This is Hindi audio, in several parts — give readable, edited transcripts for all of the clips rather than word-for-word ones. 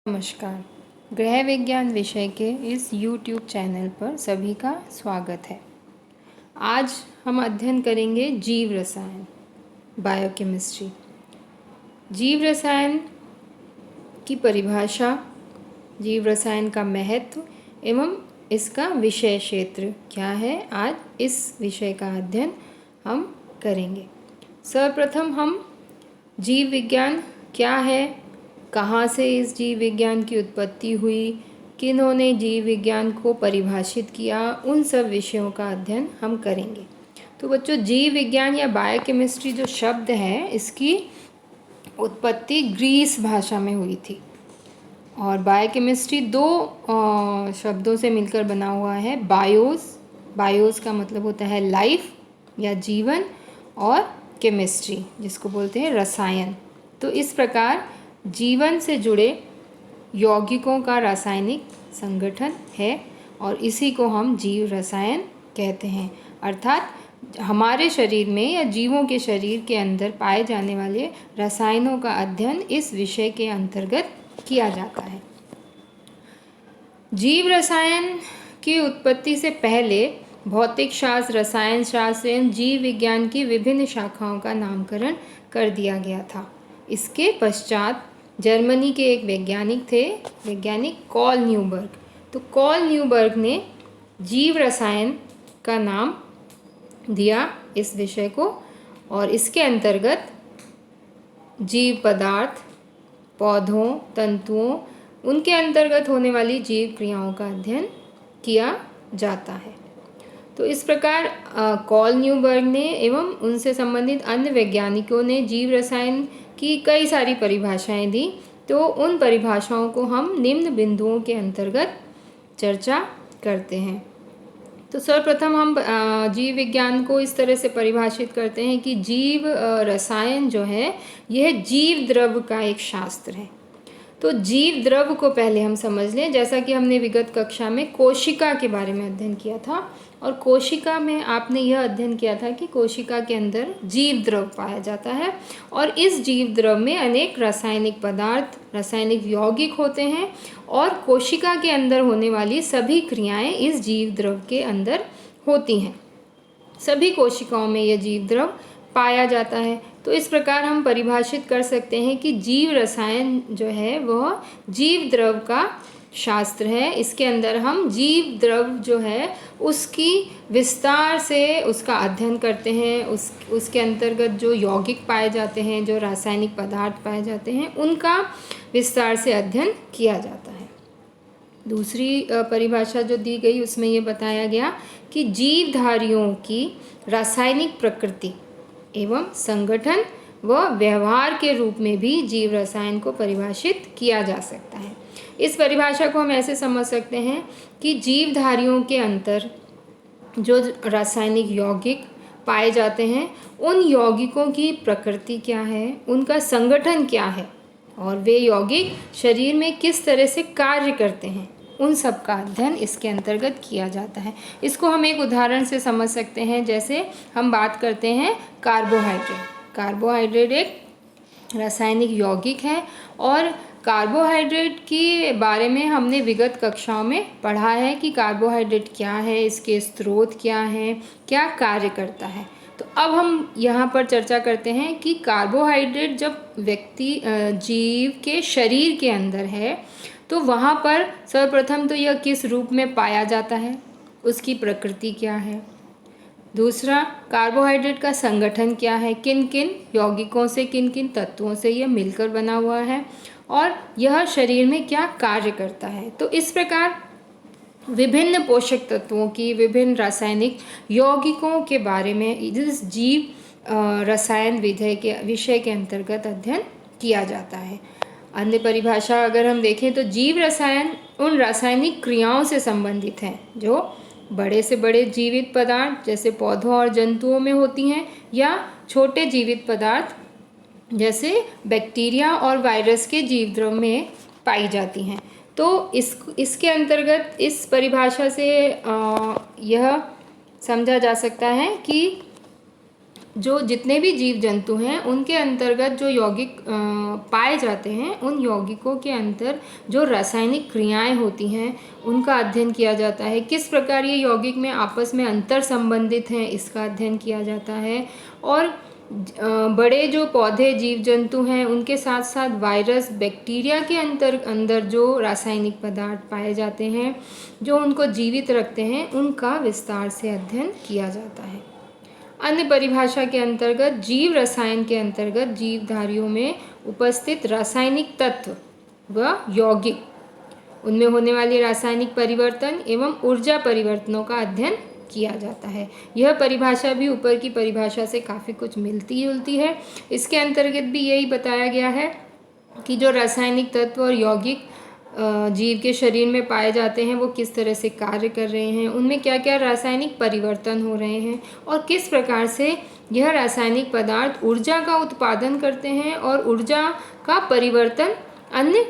नमस्कार। गृह विज्ञान विषय के इस YouTube चैनल पर सभी का स्वागत है। आज हम अध्ययन करेंगे जीव रसायन, बायोकेमिस्ट्री। जीव रसायन की परिभाषा, जीव रसायन का महत्व एवं इसका विषय क्षेत्र क्या है, आज इस विषय का अध्ययन हम करेंगे। सर्वप्रथम हम जीव विज्ञान क्या है, कहाँ से इस जीव विज्ञान की उत्पत्ति हुई, किन्होंने जीव विज्ञान को परिभाषित किया, उन सब विषयों का अध्ययन हम करेंगे। तो बच्चों, जीव विज्ञान या बायोकेमिस्ट्री जो शब्द है, इसकी उत्पत्ति ग्रीस भाषा में हुई थी। और बायोकेमिस्ट्री दो शब्दों से मिलकर बना हुआ है। बायोस का मतलब होता है लाइफ या जीवन, और केमिस्ट्री जिसको बोलते हैं रसायन। तो इस प्रकार जीवन से जुड़े यौगिकों का रासायनिक संगठन है और इसी को हम जीव रसायन कहते हैं। अर्थात हमारे शरीर में या जीवों के शरीर के अंदर पाए जाने वाले रसायनों का अध्ययन इस विषय के अंतर्गत किया जाता है। जीव रसायन की उत्पत्ति से पहले भौतिक शास्त्र, रसायन शास्त्र एवं जीव विज्ञान की विभिन्न शाखाओं का नामकरण कर दिया गया था। इसके पश्चात जर्मनी के एक वैज्ञानिक कॉल न्यूबर्ग। तो कॉल न्यूबर्ग ने जीव रसायन का नाम दिया इस विषय को, और इसके अंतर्गत जीव पदार्थ, पौधों, तंतुओं, उनके अंतर्गत होने वाली जीव क्रियाओं का अध्ययन किया जाता है। तो इस प्रकार कॉल न्यूबर्ग ने एवं उनसे संबंधित अन्य वैज्ञानिकों ने जीव रसायन की कई सारी परिभाषाएं दी। तो उन परिभाषाओं को हम निम्न बिंदुओं के अंतर्गत चर्चा करते हैं। तो सर्वप्रथम हम जीव विज्ञान को इस तरह से परिभाषित करते हैं कि जीव रसायन जो है, यह जीव द्रव्य का एक शास्त्र है। तो जीव द्रव्य को पहले हम समझ लें। जैसा कि हमने विगत कक्षा में कोशिका के बारे में अध्ययन किया था, और कोशिका में आपने यह अध्ययन किया था कि कोशिका के अंदर जीव द्रव्य पाया जाता है, और इस जीव द्रव्य में अनेक रासायनिक पदार्थ, रासायनिक यौगिक होते हैं, और कोशिका के अंदर होने वाली सभी क्रियाएं इस जीव द्रव्य के अंदर होती हैं। सभी कोशिकाओं में यह जीव द्रव्य पाया जाता है। तो इस प्रकार हम परिभाषित कर सकते हैं कि जीव रसायन जो है वह जीव द्रव्य का शास्त्र है। इसके अंदर हम जीव द्रव्य जो है उसकी विस्तार से उसका अध्ययन करते हैं। उसके अंतर्गत जो यौगिक पाए जाते हैं, जो रासायनिक पदार्थ पाए जाते हैं, उनका विस्तार से अध्ययन किया जाता है। दूसरी परिभाषा जो दी गई उसमें ये बताया गया कि जीवधारियों की रासायनिक प्रकृति एवं संगठन व व्यवहार के रूप में भी जीव रसायन को परिभाषित किया जा सकता है। इस परिभाषा को हम ऐसे समझ सकते हैं कि जीवधारियों के अंतर जो रासायनिक यौगिक पाए जाते हैं, उन यौगिकों की प्रकृति क्या है, उनका संगठन क्या है, और वे यौगिक शरीर में किस तरह से कार्य करते हैं, उन सब का अध्ययन इसके अंतर्गत किया जाता है। इसको हम एक उदाहरण से समझ सकते हैं। जैसे हम बात करते हैं कार्बोहाइड्रेट एक रासायनिक यौगिक है, और कार्बोहाइड्रेट के बारे में हमने विगत कक्षाओं में पढ़ा है कि कार्बोहाइड्रेट क्या है, इसके स्रोत क्या हैं, क्या कार्य करता है। तो अब हम यहाँ पर चर्चा करते हैं कि कार्बोहाइड्रेट जब जीव के शरीर के अंदर है, तो वहाँ पर सर्वप्रथम तो यह किस रूप में पाया जाता है, उसकी प्रकृति क्या है। दूसरा, कार्बोहाइड्रेट का संगठन क्या है, किन किन यौगिकों से, किन किन तत्वों से यह मिलकर बना हुआ है, और यह शरीर में क्या कार्य करता है। तो इस प्रकार विभिन्न पोषक तत्वों की, विभिन्न रासायनिक यौगिकों के बारे में इस जीव रसायन विषय के अंतर्गत अध्ययन किया जाता है। अन्य परिभाषा अगर हम देखें तो जीव रसायन उन रासायनिक क्रियाओं से संबंधित हैं जो बड़े से बड़े जीवित पदार्थ जैसे पौधों और जंतुओं में होती हैं, या छोटे जीवित पदार्थ जैसे बैक्टीरिया और वायरस के जीव द्रव्य में पाई जाती हैं। तो इसके अंतर्गत इस परिभाषा से यह समझा जा सकता है कि जो जितने भी जीव जंतु हैं उनके अंतर्गत जो यौगिक पाए जाते हैं, उन यौगिकों के अंतर जो रासायनिक क्रियाएं होती हैं उनका अध्ययन किया जाता है। किस प्रकार ये यौगिक में आपस में अंतर संबंधित हैं, इसका अध्ययन किया जाता है। और बड़े जो पौधे जीव जंतु हैं उनके साथ साथ वायरस बैक्टीरिया के अंदर जो रासायनिक पदार्थ पाए जाते हैं जो उनको जीवित रखते हैं, उनका विस्तार से अध्ययन किया जाता है। अन्य परिभाषा के अंतर्गत जीव रसायन के अंतर्गत जीवधारियों में उपस्थित रासायनिक तत्व व यौगिक, उनमें होने वाले रासायनिक परिवर्तन एवं ऊर्जा परिवर्तनों का अध्ययन किया जाता है। यह परिभाषा भी ऊपर की परिभाषा से काफ़ी कुछ मिलती जुलती है। इसके अंतर्गत भी यही बताया गया है कि जो रासायनिक तत्व और यौगिक जीव के शरीर में पाए जाते हैं वो किस तरह से कार्य कर रहे हैं, उनमें क्या क्या रासायनिक परिवर्तन हो रहे हैं और किस प्रकार से यह रासायनिक पदार्थ ऊर्जा का उत्पादन करते हैं और ऊर्जा का परिवर्तन अन्य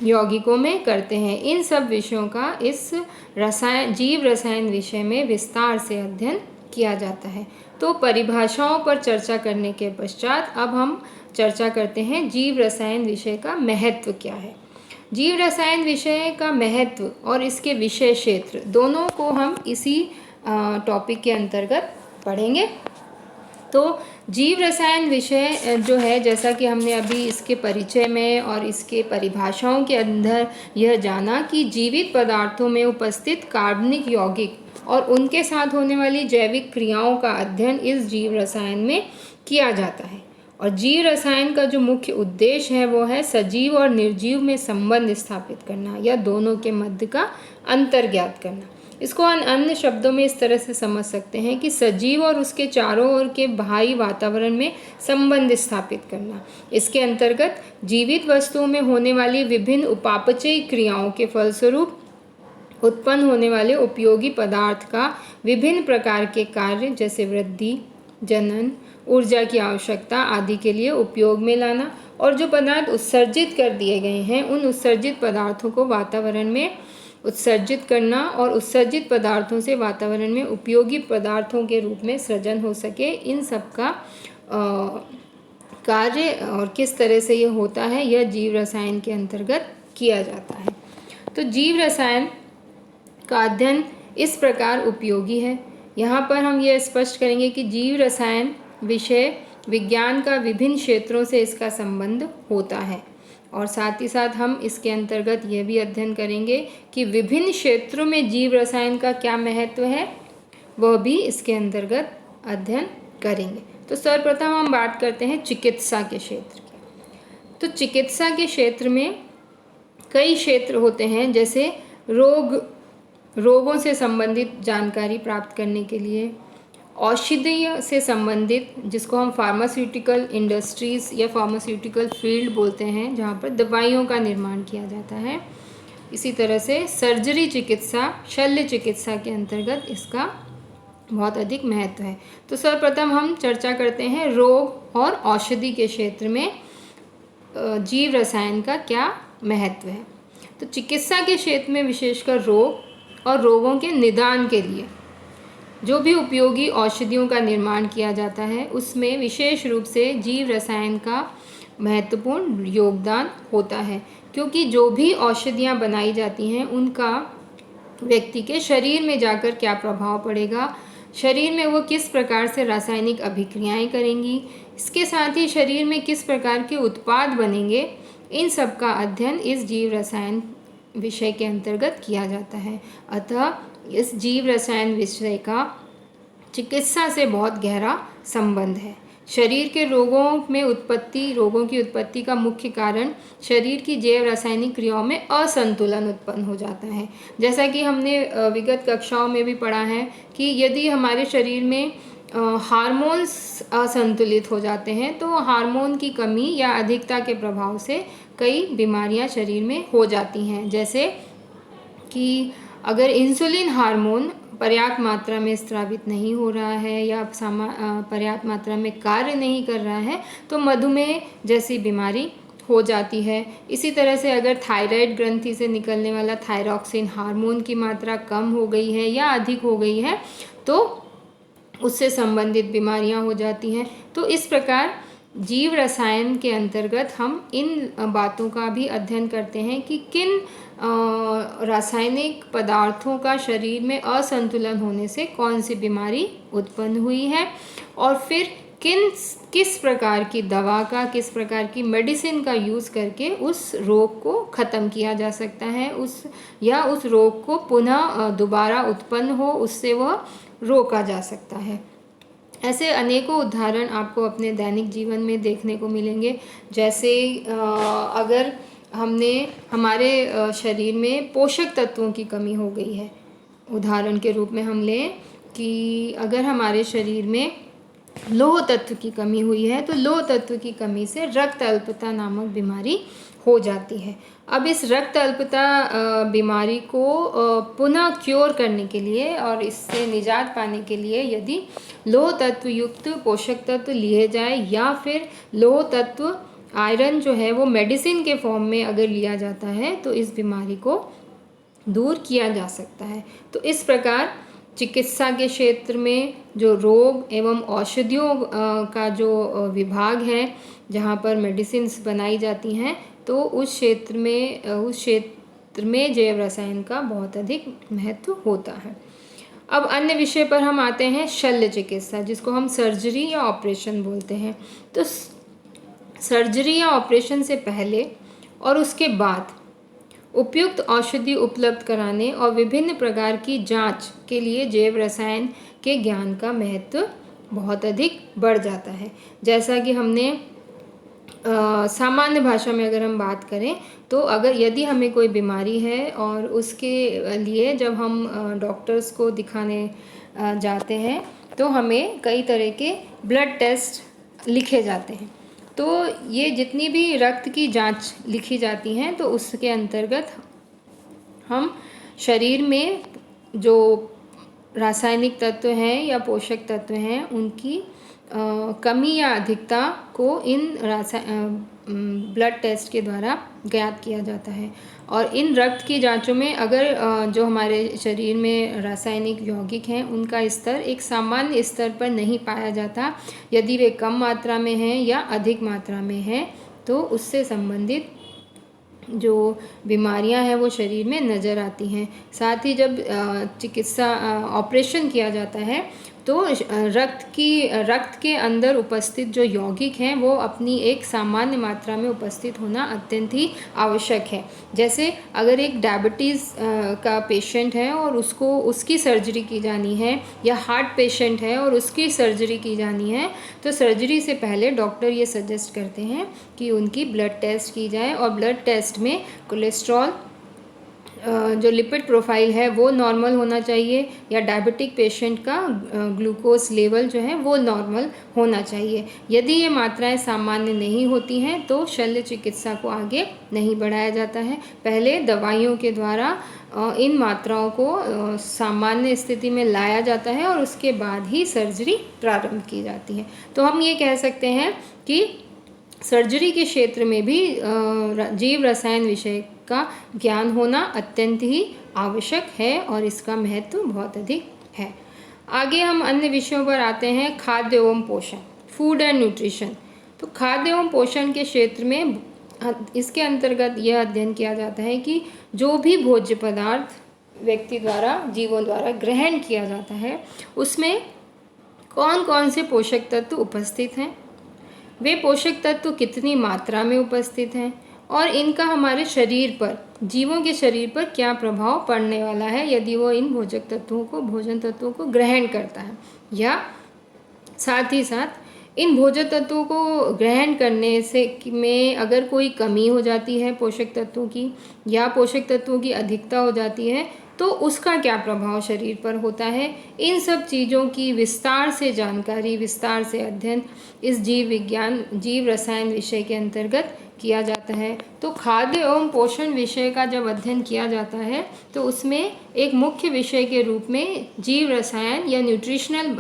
यौगिकों में करते हैं। इन सब विषयों का इस जीव रसायन विषय में विस्तार से अध्ययन किया जाता है। तो परिभाषाओं पर चर्चा करने के पश्चात अब हम चर्चा करते हैं जीव रसायन विषय का महत्व क्या है। जीव रसायन विषय का महत्व और इसके विषय क्षेत्र दोनों को हम इसी टॉपिक के अंतर्गत पढ़ेंगे। तो जीव रसायन विषय जो है, जैसा कि हमने अभी इसके परिचय में और इसके परिभाषाओं के अंदर यह जाना कि जीवित पदार्थों में उपस्थित कार्बनिक यौगिक और उनके साथ होने वाली जैविक क्रियाओं का अध्ययन इस जीव रसायन में किया जाता है। और जीव रसायन का जो मुख्य उद्देश्य है वो है सजीव और निर्जीव में संबंध स्थापित करना या दोनों के मध्य का अंतर ज्ञात करना। इसको अन्य शब्दों में इस तरह से समझ सकते हैं कि सजीव और उसके चारों ओर के बाहरी वातावरण में संबंध स्थापित करना। इसके अंतर्गत जीवित वस्तुओं में होने वाली विभिन्न उपापचयी क्रियाओं के फलस्वरूप उत्पन्न होने वाले उपयोगी पदार्थ का विभिन्न प्रकार के कार्य जैसे वृद्धि, जनन, ऊर्जा की आवश्यकता आदि के लिए उपयोग में लाना और जो पदार्थ उत्सर्जित कर दिए गए हैं उन उत्सर्जित पदार्थों को वातावरण में उत्सर्जित करना और उत्सर्जित पदार्थों से वातावरण में उपयोगी पदार्थों के रूप में सृजन हो सके, इन सब का कार्य और किस तरह से यह होता है यह जीव रसायन के अंतर्गत किया जाता है। तो जीव रसायन का अध्ययन इस प्रकार उपयोगी है। यहाँ पर हम यह स्पष्ट करेंगे कि जीव रसायन विषय विज्ञान का विभिन्न क्षेत्रों से इसका संबंध होता है और साथ ही साथ हम इसके अंतर्गत यह भी अध्ययन करेंगे कि विभिन्न क्षेत्रों में जीव रसायन का क्या महत्व है, वह भी इसके अंतर्गत अध्ययन करेंगे। तो सर्वप्रथम हम बात करते हैं चिकित्सा के क्षेत्र की। तो चिकित्सा के क्षेत्र में कई क्षेत्र होते हैं, जैसे रोगों से संबंधित जानकारी प्राप्त करने के लिए, औषधीय से संबंधित जिसको हम फार्मास्यूटिकल इंडस्ट्रीज़ या फार्मास्यूटिकल फील्ड बोलते हैं, जहाँ पर दवाइयों का निर्माण किया जाता है। इसी तरह से सर्जरी चिकित्सा, शल्य चिकित्सा के अंतर्गत इसका बहुत अधिक महत्व है। तो सर्वप्रथम हम चर्चा करते हैं रोग और औषधि के क्षेत्र में जीव रसायन का क्या महत्व है। तो चिकित्सा के क्षेत्र में विशेषकर रोग और रोगों के निदान के लिए जो भी उपयोगी औषधियों का निर्माण किया जाता है उसमें विशेष रूप से जीव रसायन का महत्वपूर्ण योगदान होता है, क्योंकि जो भी औषधियाँ बनाई जाती हैं उनका व्यक्ति के शरीर में जाकर क्या प्रभाव पड़ेगा, शरीर में वो किस प्रकार से रासायनिक अभिक्रियाएं करेंगी, इसके साथ ही शरीर में किस प्रकार के उत्पाद बनेंगे, इन सब का अध्ययन इस जीव रसायन विषय के अंतर्गत किया जाता है। अतः इस जीव रसायन विषय का चिकित्सा से बहुत गहरा संबंध है। शरीर के रोगों की उत्पत्ति का मुख्य कारण शरीर की जैव रासायनिक क्रियाओं में असंतुलन उत्पन्न हो जाता है। जैसा कि हमने विगत कक्षाओं में भी पढ़ा है कि यदि हमारे शरीर में हार्मोन्स असंतुलित हो जाते हैं तो हार्मोन की कमी या अधिकता के प्रभाव से कई बीमारियां शरीर में हो जाती हैं। जैसे कि अगर इंसुलिन हार्मोन पर्याप्त मात्रा में स्रावित नहीं हो रहा है या पर्याप्त मात्रा में कार्य नहीं कर रहा है तो मधुमेह जैसी बीमारी हो जाती है। इसी तरह से अगर थायराइड ग्रंथि से निकलने वाला थायरॉक्सिन हार्मोन की मात्रा कम हो गई है या अधिक हो गई है तो उससे संबंधित बीमारियां हो जाती हैं। तो इस प्रकार जीव रसायन के अंतर्गत हम इन बातों का भी अध्ययन करते हैं कि किन रासायनिक पदार्थों का शरीर में असंतुलन होने से कौन सी बीमारी उत्पन्न हुई है, और फिर किस प्रकार की दवा का, किस प्रकार की मेडिसिन का यूज़ करके उस रोग को ख़त्म किया जा सकता है, उस रोग को पुनः दोबारा उत्पन्न हो उससे वह रोका जा सकता है। ऐसे अनेकों उदाहरण आपको अपने दैनिक जीवन में देखने को मिलेंगे। जैसे अगर हमारे शरीर में पोषक तत्वों की कमी हो गई है, उदाहरण के रूप में हम लें कि अगर हमारे शरीर में लौह तत्व की कमी हुई है तो लौह तत्व की कमी से रक्त अल्पता नामक बीमारी हो जाती है। अब इस रक्त अल्पता बीमारी को पुनः क्योर करने के लिए और इससे निजात पाने के लिए यदि लौह तत्व युक्त पोषक तत्व लिए जाए या फिर लौह तत्व आयरन जो है वो मेडिसिन के फॉर्म में अगर लिया जाता है तो इस बीमारी को दूर किया जा सकता है। तो इस प्रकार चिकित्सा के क्षेत्र में जो रोग एवं औषधियों का जो विभाग है जहाँ पर मेडिसिन्स बनाई जाती हैं, तो उस क्षेत्र में जैव रसायन का बहुत अधिक महत्व होता है। अब अन्य विषय पर हम आते हैं, शल्य चिकित्सा, जिसको हम सर्जरी या ऑपरेशन बोलते हैं। तो सर्जरी या ऑपरेशन से पहले और उसके बाद उपयुक्त औषधि उपलब्ध कराने और विभिन्न प्रकार की जांच के लिए जैव रसायन के ज्ञान का महत्व बहुत अधिक बढ़ जाता है। जैसा कि हमने सामान्य भाषा में अगर हम बात करें तो यदि हमें कोई बीमारी है और उसके लिए जब हम डॉक्टर्स को दिखाने जाते हैं तो हमें कई तरह के ब्लड टेस्ट लिखे जाते हैं। तो ये जितनी भी रक्त की जांच लिखी जाती हैं तो उसके अंतर्गत हम शरीर में जो रासायनिक तत्व हैं या पोषक तत्व हैं उनकी कमी या अधिकता को इन ब्लड टेस्ट के द्वारा ज्ञात किया जाता है। और इन रक्त की जांचों में अगर जो हमारे शरीर में रासायनिक यौगिक हैं उनका स्तर एक सामान्य स्तर पर नहीं पाया जाता, यदि वे कम मात्रा में हैं या अधिक मात्रा में हैं तो उससे संबंधित जो बीमारियां हैं वो शरीर में नज़र आती हैं। साथ ही जब ऑपरेशन किया जाता है तो रक्त के अंदर उपस्थित जो यौगिक हैं वो अपनी एक सामान्य मात्रा में उपस्थित होना अत्यंत ही आवश्यक है। जैसे अगर एक डायबिटीज़ का पेशेंट है और उसकी सर्जरी की जानी है, या हार्ट पेशेंट है और उसकी सर्जरी की जानी है, तो सर्जरी से पहले डॉक्टर ये सजेस्ट करते हैं कि उनकी ब्लड टेस्ट की जाए और ब्लड टेस्ट में कोलेस्ट्रॉल जो लिपिड प्रोफाइल है वो नॉर्मल होना चाहिए, या डायबिटिक पेशेंट का ग्लूकोज लेवल जो है वो नॉर्मल होना चाहिए। यदि ये मात्राएं सामान्य नहीं होती हैं तो शल्य चिकित्सा को आगे नहीं बढ़ाया जाता है। पहले दवाइयों के द्वारा इन मात्राओं को सामान्य स्थिति में लाया जाता है और उसके बाद ही सर्जरी प्रारंभ की जाती है। तो हम ये कह सकते हैं कि सर्जरी के क्षेत्र में भी जीव रसायन विषय का ज्ञान होना अत्यंत ही आवश्यक है और इसका महत्व बहुत अधिक है। आगे हम अन्य विषयों पर आते हैं, खाद्य एवं पोषण, फूड एंड न्यूट्रिशन। तो खाद्य एवं पोषण के क्षेत्र में इसके अंतर्गत यह अध्ययन किया जाता है कि जो भी भोज्य पदार्थ व्यक्ति द्वारा, जीवों द्वारा ग्रहण किया जाता है उसमें कौन कौन से पोषक तत्व उपस्थित हैं, वे पोषक तत्व कितनी मात्रा में उपस्थित हैं और इनका हमारे शरीर पर, जीवों के शरीर पर क्या प्रभाव पड़ने वाला है यदि वो इन भोजन तत्वों को ग्रहण करता है, या साथ ही साथ इन भोजन तत्वों को ग्रहण करने से में अगर कोई कमी हो जाती है पोषक तत्वों की या पोषक तत्वों की अधिकता हो जाती है तो उसका क्या प्रभाव शरीर पर होता है। इन सब चीज़ों की विस्तार से जानकारी, विस्तार से अध्ययन इस जीव रसायन विषय के अंतर्गत किया जाता है। तो खाद्य एवं पोषण विषय का जब अध्ययन किया जाता है तो उसमें एक मुख्य विषय के रूप में जीव रसायन या न्यूट्रिशनल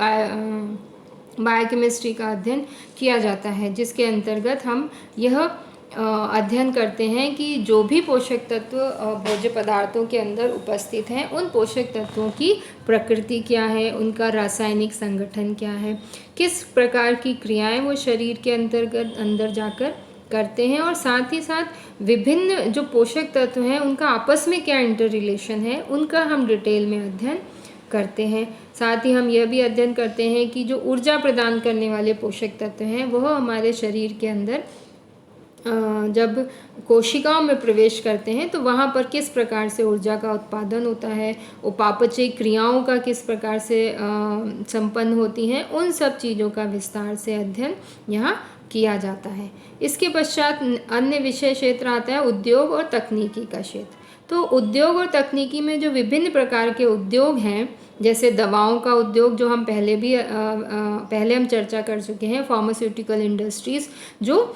बायोकेमिस्ट्री का अध्ययन किया जाता है, जिसके अंतर्गत हम यह अध्ययन करते हैं कि जो भी पोषक तत्व भोज्य पदार्थों के अंदर उपस्थित हैं, उन पोषक तत्वों की प्रकृति क्या है, उनका रासायनिक संगठन क्या है, किस प्रकार की क्रियाएं वो शरीर के अंदर जाकर करते हैं, और साथ ही साथ विभिन्न जो पोषक तत्व हैं उनका आपस में क्या इंटर रिलेशन है, उनका हम डिटेल में अध्ययन करते हैं। साथ ही हम यह भी अध्ययन करते हैं कि जो ऊर्जा प्रदान करने वाले पोषक तत्व हैं वह हमारे शरीर के अंदर जब कोशिकाओं में प्रवेश करते हैं तो वहाँ पर किस प्रकार से ऊर्जा का उत्पादन होता है, उपापचय क्रियाओं का किस प्रकार से संपन्न होती हैं, उन सब चीज़ों का विस्तार से अध्ययन यहाँ किया जाता है। इसके पश्चात अन्य विषय क्षेत्र आता है उद्योग और तकनीकी का क्षेत्र। तो उद्योग और तकनीकी में जो विभिन्न प्रकार के उद्योग हैं, जैसे दवाओं का उद्योग जो हम पहले हम चर्चा कर चुके हैं, फार्मास्यूटिकल इंडस्ट्रीज़ जो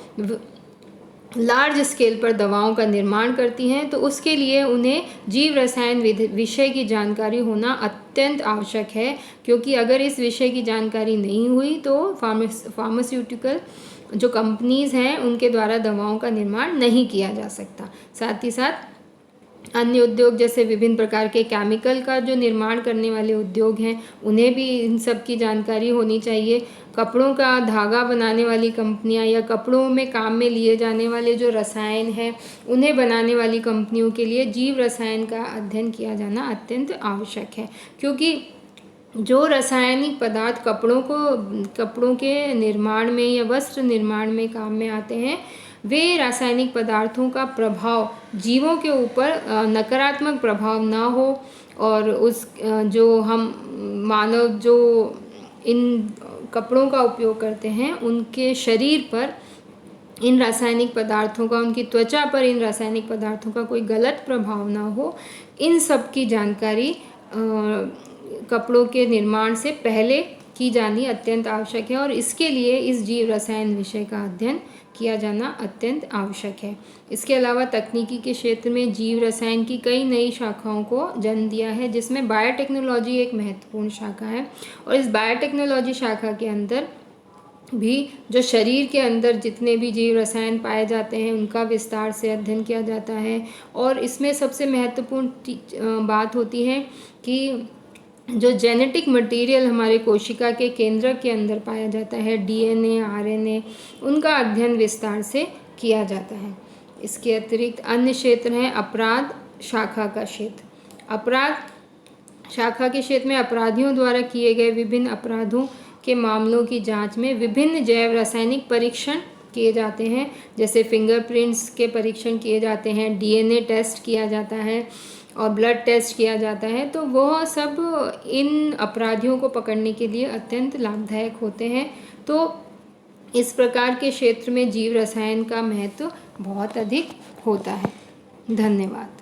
लार्ज स्केल पर दवाओं का निर्माण करती हैं, तो उसके लिए उन्हें जीव रसायन विषय की जानकारी होना अत्यंत आवश्यक है, क्योंकि अगर इस विषय की जानकारी नहीं हुई तो फार्मास्यूटिकल जो कंपनीज़ हैं उनके द्वारा दवाओं का निर्माण नहीं किया जा सकता। साथ ही साथ अन्य उद्योग जैसे विभिन्न प्रकार के केमिकल का जो निर्माण करने वाले उद्योग हैं, उन्हें भी इन सब की जानकारी होनी चाहिए। कपड़ों का धागा बनाने वाली कंपनियां या कपड़ों में काम में लिए जाने वाले जो रसायन हैं उन्हें बनाने वाली कंपनियों के लिए जीव रसायन का अध्ययन किया जाना अत्यंत आवश्यक है, क्योंकि जो रासायनिक पदार्थ कपड़ों के निर्माण में या वस्त्र निर्माण में काम में आते हैं, वे रासायनिक पदार्थों का प्रभाव जीवों के ऊपर नकारात्मक प्रभाव ना हो, और जो हम मानव जो इन कपड़ों का उपयोग करते हैं उनके शरीर पर इन रासायनिक पदार्थों का, उनकी त्वचा पर इन रासायनिक पदार्थों का कोई गलत प्रभाव ना हो, इन सब की जानकारी कपड़ों के निर्माण से पहले की जानी अत्यंत आवश्यक है, और इसके लिए इस जीव रसायन विषय का अध्ययन किया जाना अत्यंत आवश्यक है। इसके अलावा तकनीकी के क्षेत्र में जीव रसायन की कई नई शाखाओं को जन्म दिया है, जिसमें बायोटेक्नोलॉजी एक महत्वपूर्ण शाखा है, और इस बायोटेक्नोलॉजी शाखा के अंदर भी जो शरीर के अंदर जितने भी जीव रसायन पाए जाते हैं उनका विस्तार से अध्ययन किया जाता है। और इसमें सबसे महत्वपूर्ण बात होती है कि जो जेनेटिक मटेरियल हमारे कोशिका के केंद्र के अंदर पाया जाता है, डीएनए, आरएनए, उनका अध्ययन विस्तार से किया जाता है। इसके अतिरिक्त अन्य क्षेत्र हैं अपराध शाखा का क्षेत्र। अपराध शाखा के क्षेत्र में अपराधियों द्वारा किए गए विभिन्न अपराधों के मामलों की जांच में विभिन्न जैव रासायनिक परीक्षण किए जाते हैं, जैसे फिंगरप्रिंट्स के परीक्षण किए जाते हैं, डीएनए टेस्ट किया जाता है और ब्लड टेस्ट किया जाता है। तो वह सब इन अपराधियों को पकड़ने के लिए अत्यंत लाभदायक होते हैं। तो इस प्रकार के क्षेत्र में जीव रसायन का महत्व बहुत अधिक होता है। धन्यवाद।